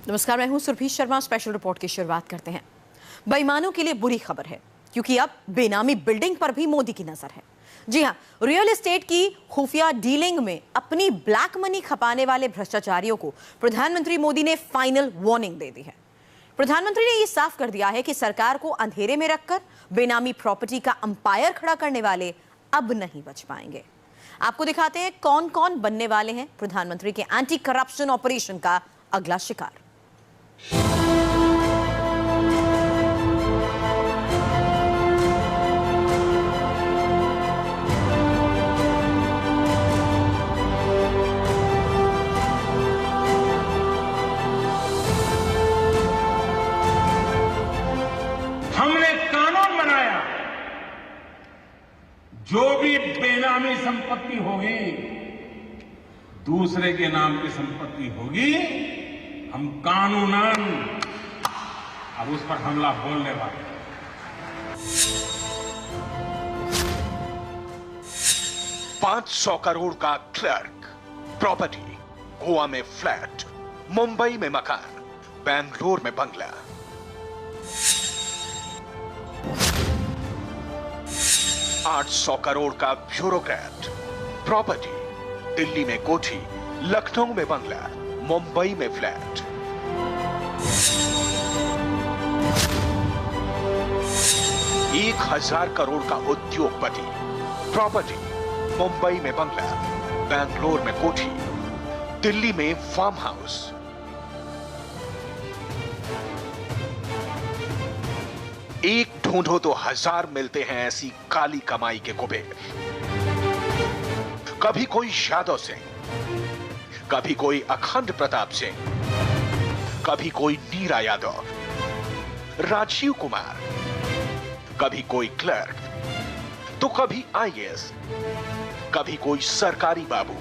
नमस्कार, मैं हूं सुरभि शर्मा। स्पेशल रिपोर्ट की शुरुआत करते हैं। बेईमानों के लिए बुरी खबर है, क्योंकि अब बेनामी बिल्डिंग पर भी मोदी की नजर है। जी हां, रियल एस्टेट की खुफिया डीलिंग में अपनी ब्लैक मनी खपाने वाले भ्रष्टाचारियों को प्रधानमंत्री मोदी ने फाइनल वार्निंग दे दी है। प्रधानमंत्री ने यह साफ कर दिया है कि सरकार को अंधेरे में रखकर बेनामी प्रॉपर्टी का अंपायर खड़ा करने वाले अब नहीं बच पाएंगे। आपको दिखाते हैं कौन कौन बनने वाले हैं प्रधानमंत्री के एंटी करप्शन ऑपरेशन का अगला शिकार। हमने कानून बनाया, जो भी बेनामी संपत्ति होगी, दूसरे के नाम की संपत्ति होगी, हम कानूनन अब उस पर हमला बोलने वाले। 500 करोड़ का क्लर्क, प्रॉपर्टी, गोवा में फ्लैट, मुंबई में मकान, बेंगलोर में बंगला। 800 करोड़ का ब्यूरोक्रेट, प्रॉपर्टी, दिल्ली में कोठी, लखनऊ में बंगला, मुंबई में फ्लैट। 1000 करोड़ का उद्योगपति, प्रॉपर्टी, मुंबई में बंगला, बेंगलोर में कोठी, दिल्ली में फार्म हाउस। एक ढूंढो तो 1000 मिलते हैं ऐसी काली कमाई के कुबेर। कभी कोई यादव सिंह, कभी कोई अखंड प्रताप सिंह, कभी कोई नीरा यादव, राजीव कुमार, कभी कोई क्लर्क, तो कभी आईएएस, कभी कोई सरकारी बाबू,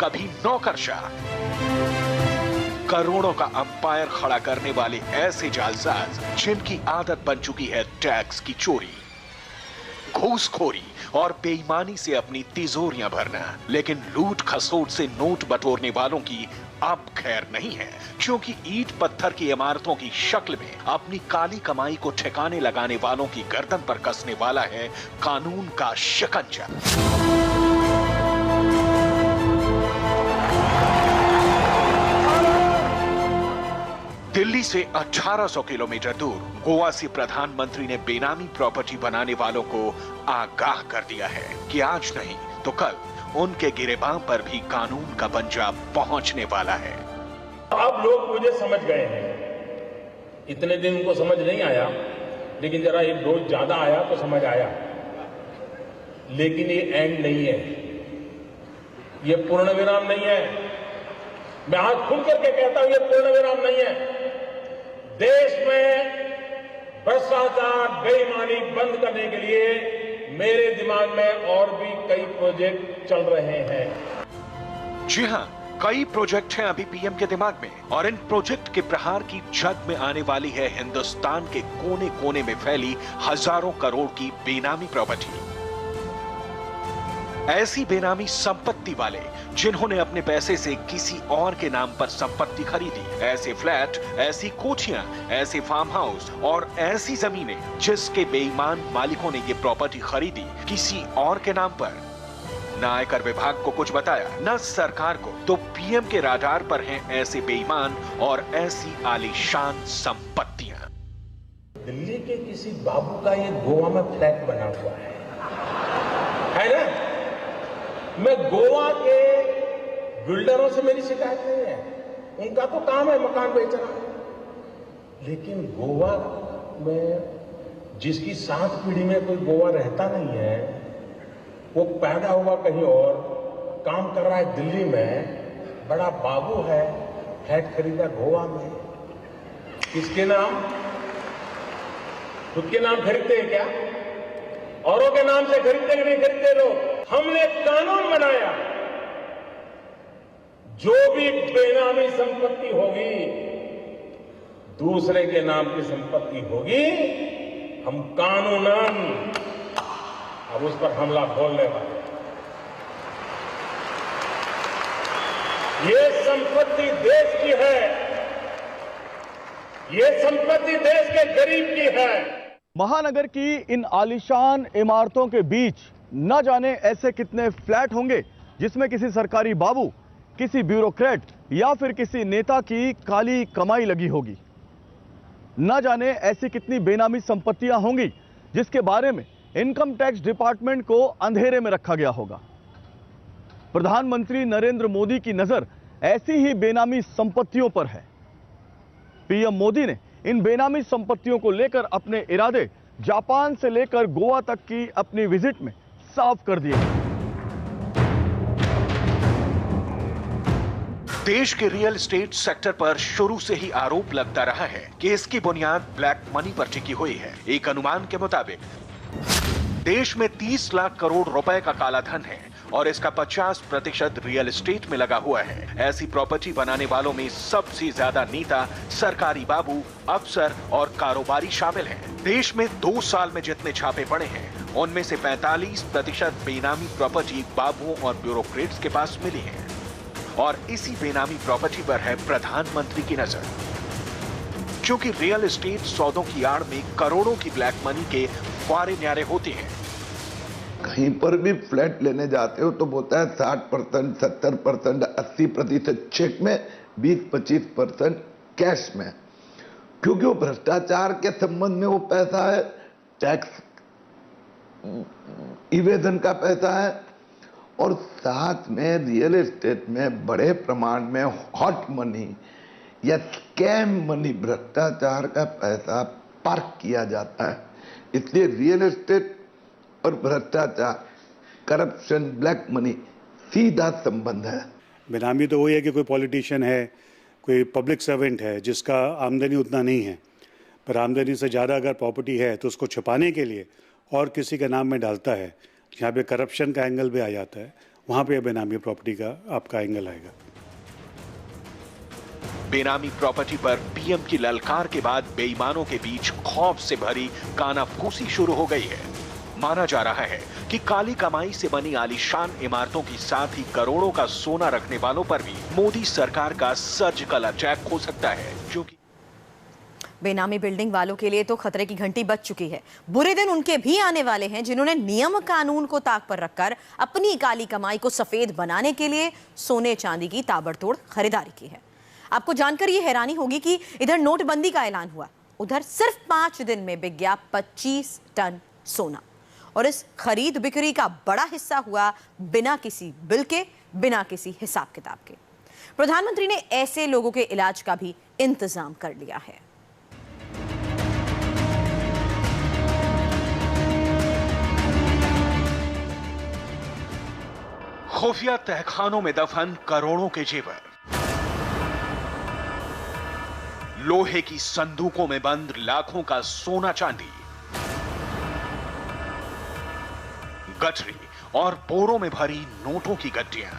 कभी नौकरशाह। करोड़ों का अंपायर खड़ा करने वाले ऐसे जालसाज जिनकी आदत बन चुकी है टैक्स की चोरी, घूसखोरी और बेईमानी से अपनी तिजोरियां भरना। लेकिन लूट खसोट से नोट बटोरने वालों की अब खैर नहीं है, क्योंकि ईंट पत्थर की इमारतों की शक्ल में अपनी काली कमाई को ठिकाने लगाने वालों की गर्दन पर कसने वाला है कानून का शिकंजा। दिल्ली से 1800 किलोमीटर दूर गोवा से प्रधानमंत्री ने बेनामी प्रॉपर्टी बनाने वालों को आगाह कर दिया है कि आज नहीं तो कल उनके गिरेबान पर भी कानून का पंजा पहुंचने वाला है। अब लोग मुझे समझ गए हैं। इतने दिन उनको समझ नहीं आया, लेकिन जरा एक डोज ज्यादा आया तो समझ आया। लेकिन ये एंड नहीं है, ये पूर्ण विराम नहीं है। मैं आज खुल करके कहता हूं, ये पूर्ण विराम नहीं है। देश में भ्रष्टाचार, बेईमानी बंद करने के लिए मेरे दिमाग में और भी कई प्रोजेक्ट चल रहे हैं। जी हां, कई प्रोजेक्ट हैं अभी पीएम के दिमाग में, और इन प्रोजेक्ट के प्रहार की जद में आने वाली है हिंदुस्तान के कोने कोने में फैली हजारों करोड़ की बेनामी प्रॉपर्टी। ऐसी बेनामी संपत्ति वाले जिन्होंने अपने पैसे से किसी और के नाम पर संपत्ति खरीदी, ऐसे फ्लैट, ऐसी कोठियां, ऐसे फार्म हाउस और ऐसी जमीनें जिसके बेईमान मालिकों ने ये प्रॉपर्टी खरीदी किसी और के नाम पर। न आयकर विभाग को कुछ बताया, न सरकार को, तो पीएम के राडार पर हैं ऐसे बेईमान और ऐसी आलीशान संपत्तियां। दिल्ली के किसी बाबू का ये गोवा में फ्लैट बना हुआ है ना? मैं गोवा के बिल्डरों से मेरी शिकायत नहीं है, उनका तो काम है मकान बेचना। लेकिन गोवा में जिसकी 7 पीढ़ी में कोई गोवा रहता नहीं है, वो पैदा हुआ कहीं और, काम कर रहा है दिल्ली में, बड़ा बाबू है, फ्लैट खरीदा गोवा में। किसके नाम? खुद के नाम खरीदते हैं क्या? औरों के नाम से खरीदते कि नहीं खरीदते लोग? हमने कानून बनाया, जो भी बेनामी संपत्ति होगी, दूसरे के नाम की संपत्ति होगी, हम कानूनन अब उस पर हमला बोलने वाले। ये संपत्ति देश की है, ये संपत्ति देश के गरीब की है। महानगर की इन आलीशान इमारतों के बीच न जाने ऐसे कितने फ्लैट होंगे जिसमें किसी सरकारी बाबू, किसी ब्यूरोक्रेट या फिर किसी नेता की काली कमाई लगी होगी। न जाने ऐसी कितनी बेनामी संपत्तियां होंगी जिसके बारे में इनकम टैक्स डिपार्टमेंट को अंधेरे में रखा गया होगा। प्रधानमंत्री नरेंद्र मोदी की नजर ऐसी ही बेनामी संपत्तियों पर है। पीएम मोदी ने इन बेनामी संपत्तियों को लेकर अपने इरादे जापान से लेकर गोवा तक की अपनी विजिट में साफ कर दिए। देश के रियल एस्टेट सेक्टर पर शुरू से ही आरोप लगता रहा है कि इसकी बुनियाद ब्लैक मनी पर टिकी हुई है। एक अनुमान के मुताबिक देश में 30 लाख करोड़ रुपए का काला धन है और इसका 50% रियल एस्टेट में लगा हुआ है। ऐसी प्रॉपर्टी बनाने वालों में सबसे ज्यादा नेता, सरकारी बाबू, अफसर और कारोबारी शामिल हैं। देश में 2 साल में जितने छापे पड़े हैं उनमें से 45% बेनामी प्रॉपर्टी बाबुओं और ब्यूरोक्रेट्स के पास मिली है और इसी बेनामी प्रॉपर्टी पर है प्रधानमंत्री की नजर। क्योंकि रियल एस्टेट सौदों की आड़ में करोड़ों की ब्लैक मनी के फारे न्यारे होते हैं। कहीं पर भी फ्लैट लेने जाते हो तो बोलता है 60%, 70%, 80% चेक में, 20-25% कैश में, क्योंकि वो भ्रष्टाचार के संबंध में वो पैसा है, टैक्स इवेजन का पैसा है और साथ में रियल एस्टेट में बड़े प्रमाण में हॉट मनी या स्कैम मनी, भ्रष्टाचार का पैसा पार्क किया जाता है। इसलिए रियल एस्टेट और भ्रष्टाचार, करप्शन, ब्लैक मनी सीधा संबंध है। बेनामी तो वही है कि कोई पॉलिटिशियन है, कोई पब्लिक सर्वेंट है जिसका आमदनी उतना नहीं है, पर आमदनी से ज़्यादा अगर प्रॉपर्टी है तो उसको छुपाने के लिए और किसी के नाम में डालता है। यहाँ पे करप्शन का एंगल भी आ जाता है, वहाँ पे बेनामी प्रॉपर्टी का आपका एंगल आएगा। बेनामी प्रॉपर्टी पर पीएम की ललकार के बाद बेईमानों के बीच खौफ से भरी कानाफूसी शुरू हो गई है। माना जा रहा है कि काली कमाई से बनी आलीशान इमारतों के साथ ही करोड़ों का सोना रखने वालों पर भी मोदी सरकार का सर्जिकल अटैक हो सकता है, जो कि बेनामी बिल्डिंग वालों के लिए तो खतरे की घंटी बज चुकी है। बुरे दिन उनके भी आने वाले हैं जिन्होंने नियम कानून को ताक पर रखकर अपनी काली कमाई को सफेद बनाने के लिए सोने चांदी की ताबड़तोड़ खरीदारी की है। आपको जानकर यह हैरानी होगी कि इधर नोटबंदी का ऐलान हुआ, उधर सिर्फ 5 दिन में बिक गया 25 टन सोना और इस खरीद बिक्री का बड़ा हिस्सा हुआ बिना किसी बिल के, बिना किसी हिसाब किताब के। प्रधानमंत्री ने ऐसे लोगों के इलाज का भी इंतजाम कर लिया है। खुफिया तहखानों में दफन करोड़ों के जेवर, लोहे की संदूकों में बंद लाखों का सोना चांदी, गठरी और बोरों में भरी नोटों की गड्डियां।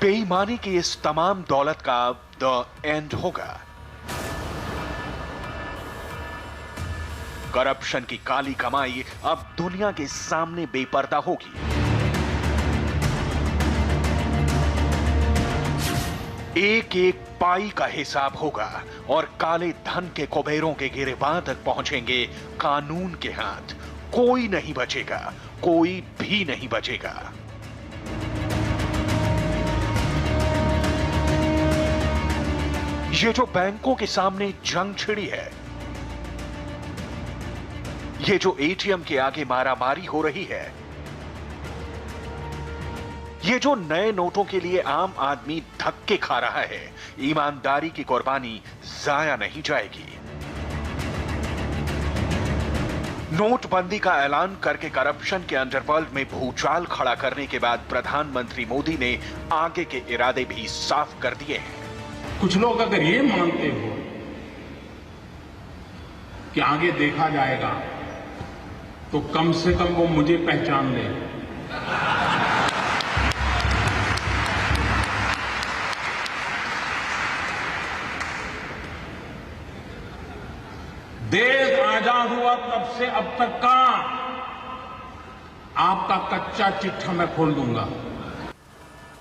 बेईमानी की इस तमाम दौलत का द एंड होगा। करप्शन की काली कमाई अब दुनिया के सामने बेपर्दा होगी। एक एक पाई का हिसाब होगा और काले धन के कुबेरों के गिरेबान तक पहुंचेंगे कानून के हाथ। कोई नहीं बचेगा, कोई भी नहीं बचेगा। ये जो बैंकों के सामने जंग छिड़ी है, ये जो एटीएम के आगे मारामारी हो रही है, ये जो नए नोटों के लिए आम आदमी धक्के खा रहा है, ईमानदारी की कुर्बानी जाया नहीं जाएगी। नोटबंदी का ऐलान करके करप्शन के अंडरवर्ल्ड में भूचाल खड़ा करने के बाद प्रधानमंत्री मोदी ने आगे के इरादे भी साफ कर दिए हैं। कुछ लोग अगर ये मानते हो कि आगे देखा जाएगा तो कम से कम वो मुझे पहचान ले। देश आजाद हुआ तब से अब तक का आपका कच्चा चिट्ठा मैं खोल दूंगा।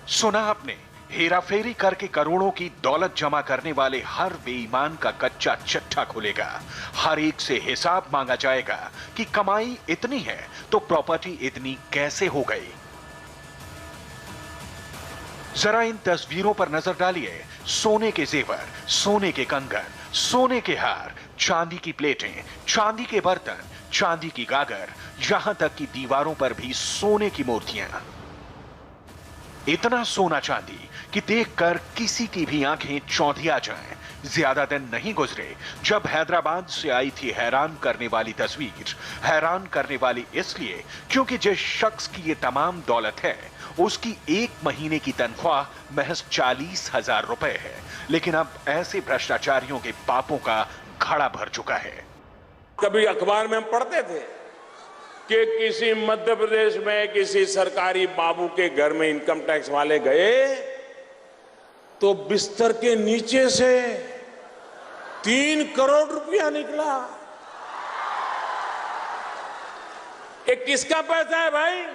सुना आपने, हेराफेरी करके करोड़ों की दौलत जमा करने वाले हर बेईमान का कच्चा चिट्ठा खुलेगा। हर एक से हिसाब मांगा जाएगा कि कमाई इतनी है तो प्रॉपर्टी इतनी कैसे हो गई। जरा इन तस्वीरों पर नजर डालिए। सोने के जेवर, सोने के कंगन, सोने के हार, चांदी की प्लेटें, चांदी के बर्तन, चांदी की गागर, यहां तक कि दीवारों पर भी सोने की मूर्तियां। इतना सोना चांदी कि देखकर किसी की भी आंखें चौंधिया जाएं। ज्यादा दिन नहीं गुजरे जब हैदराबाद से आई थी हैरान करने वाली तस्वीर। हैरान करने वाली इसलिए क्योंकि जिस शख्स की ये तमाम दौलत है उसकी एक महीने की तनख्वाह महज 40,000 रुपए है, लेकिन अब ऐसे भ्रष्टाचारियों के पापों का घड़ा भर चुका है। कभी अखबार में हम पढ़ते थे कि किसी मध्य प्रदेश में किसी सरकारी बाबू के घर में इनकम टैक्स वाले गए तो बिस्तर के नीचे से 3 करोड़ रुपया निकला। ये किसका पैसा है भाई?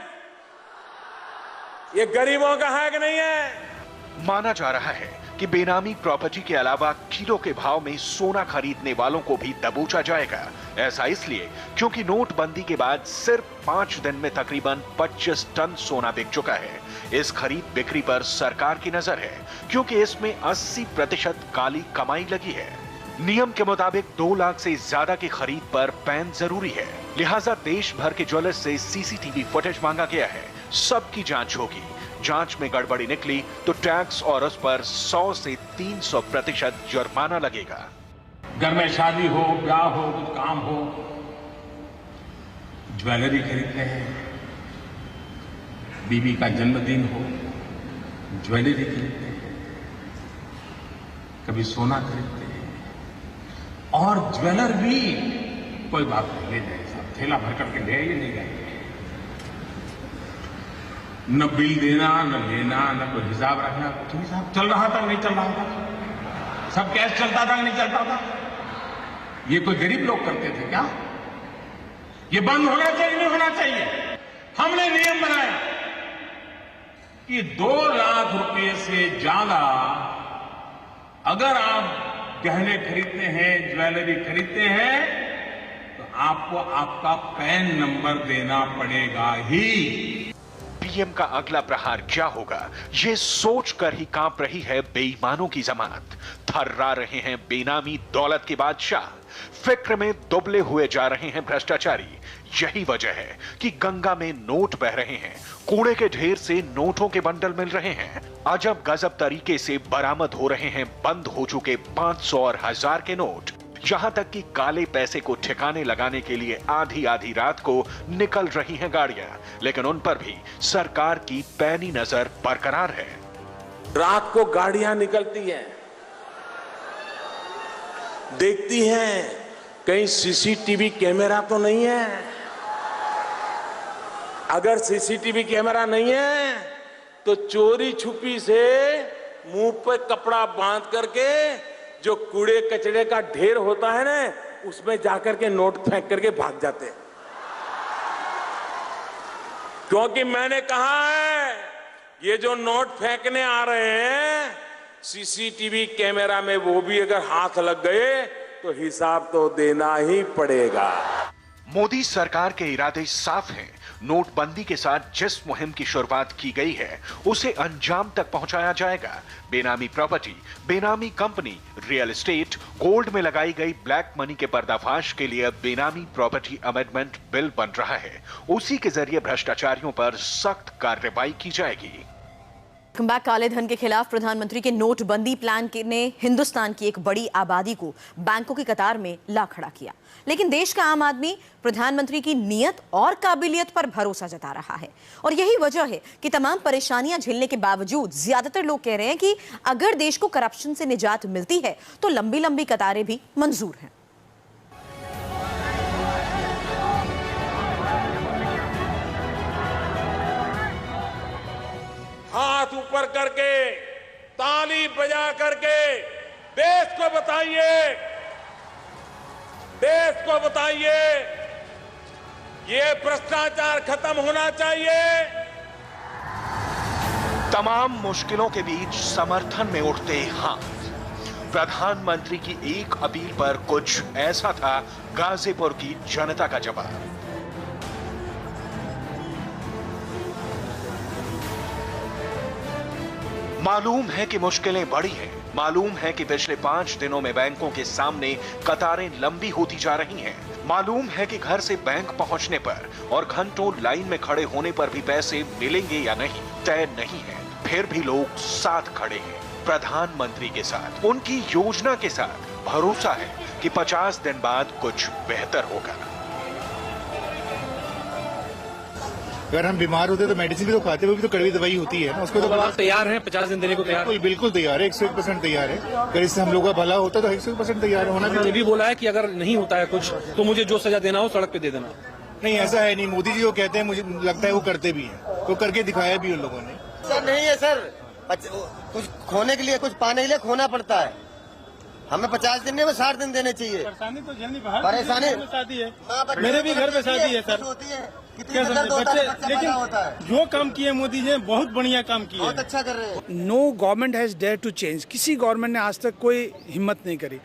ये गरीबों का है कि नहीं है? माना जा रहा है कि बेनामी प्रॉपर्टी के अलावा किलो के भाव में सोना खरीदने वालों को भी दबोचा जाएगा। ऐसा इसलिए क्योंकि नोटबंदी के बाद सिर्फ 5 दिन में तकरीबन 25 टन सोना बिक चुका है। इस खरीद बिक्री पर सरकार की नजर है क्योंकि इसमें 80% काली कमाई लगी है। नियम के मुताबिक 2 लाख से ज्यादा की खरीद पर पैन जरूरी है, लिहाजा देश भर के ज्वेलर्स से सीसीटीवी फुटेज मांगा गया है। सबकी जांच होगी। जांच में गड़बड़ी निकली तो टैक्स और उस पर 100 से 300% जुर्माना लगेगा। घर में शादी हो, ब्याह हो, कुछ काम हो, ज्वेलरी खरीदते हैं। बीवी का जन्मदिन हो, ज्वेलरी खरीदते हैं। कभी सोना खरीदते हैं। और ज्वेलर भी कोई बात नहीं, ले जाए साहब, थैला भर करके ले आइए, नहीं जाइए। न बिल देना, न लेना, न कोई हिसाब रखना। कुछ हिसाब चल रहा था, नहीं चल रहा था। सब कैश चलता था, नहीं चलता था। ये कोई गरीब लोग करते थे क्या? ये बंद होना चाहिए, नहीं होना चाहिए। हमने नियम बनाया कि 2 लाख रुपए से ज्यादा अगर आप गहने खरीदते हैं, ज्वेलरी खरीदते हैं, तो आपको आपका पैन नंबर देना पड़ेगा ही। पीएम का अगला प्रहार क्या होगा, ये सोचकर ही कांप रही है बेईमानों की जमात। थर्रा रहे हैं बेनामी दौलत के बादशाह। फिक्र में दुबले हुए जा रहे हैं भ्रष्टाचारी। यही वजह है कि गंगा में नोट बह रहे हैं। कूड़े के ढेर से नोटों के बंडल मिल रहे हैं। अजब गजब तरीके से बरामद हो रहे हैं बंद हो चुके 500 और 1000 के नोट। यहां तक कि काले पैसे को ठिकाने लगाने के लिए आधी आधी रात को निकल रही हैं गाड़ियां, लेकिन उन पर भी सरकार की पैनी नजर बरकरार है। रात को गाड़ियां निकलती हैं, देखती हैं कहीं सीसीटीवी कैमरा तो नहीं है। अगर सीसीटीवी कैमरा नहीं है तो चोरी छुपी से मुंह पे कपड़ा बांध करके जो कूड़े कचड़े का ढेर होता है ना, उसमें जाकर के नोट फेंक करके भाग जाते हैं। क्योंकि मैंने कहा है ये जो नोट फेंकने आ रहे हैं, सीसीटीवी कैमरा में वो भी अगर हाथ लग गए तो हिसाब तो देना ही पड़ेगा। मोदी सरकार के इरादे साफ हैं। नोटबंदी के साथ जिस मुहिम की शुरुआत की गई है उसे अंजाम तक पहुंचाया जाएगा। बेनामी प्रॉपर्टी, बेनामी कंपनी, रियल एस्टेट, गोल्ड में लगाई गई ब्लैक मनी के पर्दाफाश के लिए बेनामी प्रॉपर्टी अमेंडमेंट बिल बन रहा है। उसी के जरिए भ्रष्टाचारियों पर सख्त कार्रवाई की जाएगी। काले धन के खिलाफ प्रधानमंत्री के नोटबंदी प्लान ने हिंदुस्तान की एक बड़ी आबादी को बैंकों की कतार में ला खड़ा किया, लेकिन देश का आम आदमी प्रधानमंत्री की नीयत और काबिलियत पर भरोसा जता रहा है। और यही वजह है कि तमाम परेशानियां झेलने के बावजूद ज्यादातर लोग कह रहे हैं कि अगर देश को करप्शन से निजात मिलती है तो लंबी लंबी कतारें भी मंजूर हैं। हाथ ऊपर करके, ताली बजा करके देश को बताइए ये भ्रष्टाचार खत्म होना चाहिए। तमाम मुश्किलों के बीच समर्थन में उठते हाथ। प्रधानमंत्री की एक अपील पर कुछ ऐसा था गाजीपुर की जनता का जवाब। मालूम है कि मुश्किलें बड़ी हैं, मालूम है कि पिछले 5 दिनों में बैंकों के सामने कतारें लंबी होती जा रही हैं, मालूम है कि घर से बैंक पहुंचने पर और घंटों लाइन में खड़े होने पर भी पैसे मिलेंगे या नहीं तय नहीं है। फिर भी लोग साथ खड़े हैं प्रधानमंत्री के साथ, उनकी योजना के साथ। भरोसा है कि 50 दिन बाद कुछ बेहतर होगा। अगर हम बीमार होते तो मेडिसिन भी तो खाते, वो भी तो कड़वी दवाई होती है ना, उसको तो आप तैयार हैं 50 दिन देने को तैयार? बिल्कुल तैयार है, 101% तैयार है। अगर इससे हम लोग का भला होता तो 101% तैयार होना भी। ये भी बोला है कि अगर नहीं होता है कुछ तो मुझे जो सजा देना हो सड़क पे दे देना। नहीं, ऐसा है नहीं। मोदी जी वो कहते हैं, मुझे लगता है वो करते भी हैं, वो करके दिखाया भी उन लोगों ने। सर नहीं है सर, कुछ खोने के लिए कुछ पाने के लिए खोना पड़ता है। हमें 50 दिन में 60 दिन देने चाहिए। परेशानी तो झेलनी बाहर परेशानी शादी है, मेरे भी घर पे शादी है सर। होती है क्या समझे बच्चे, लेकिन जो काम किए मोदी जी बहुत बढ़िया काम किए, बहुत अच्छा कर रहे हैं। No government has dare to change. किसी गवर्नमेंट ने आज तक कोई हिम्मत नहीं करी।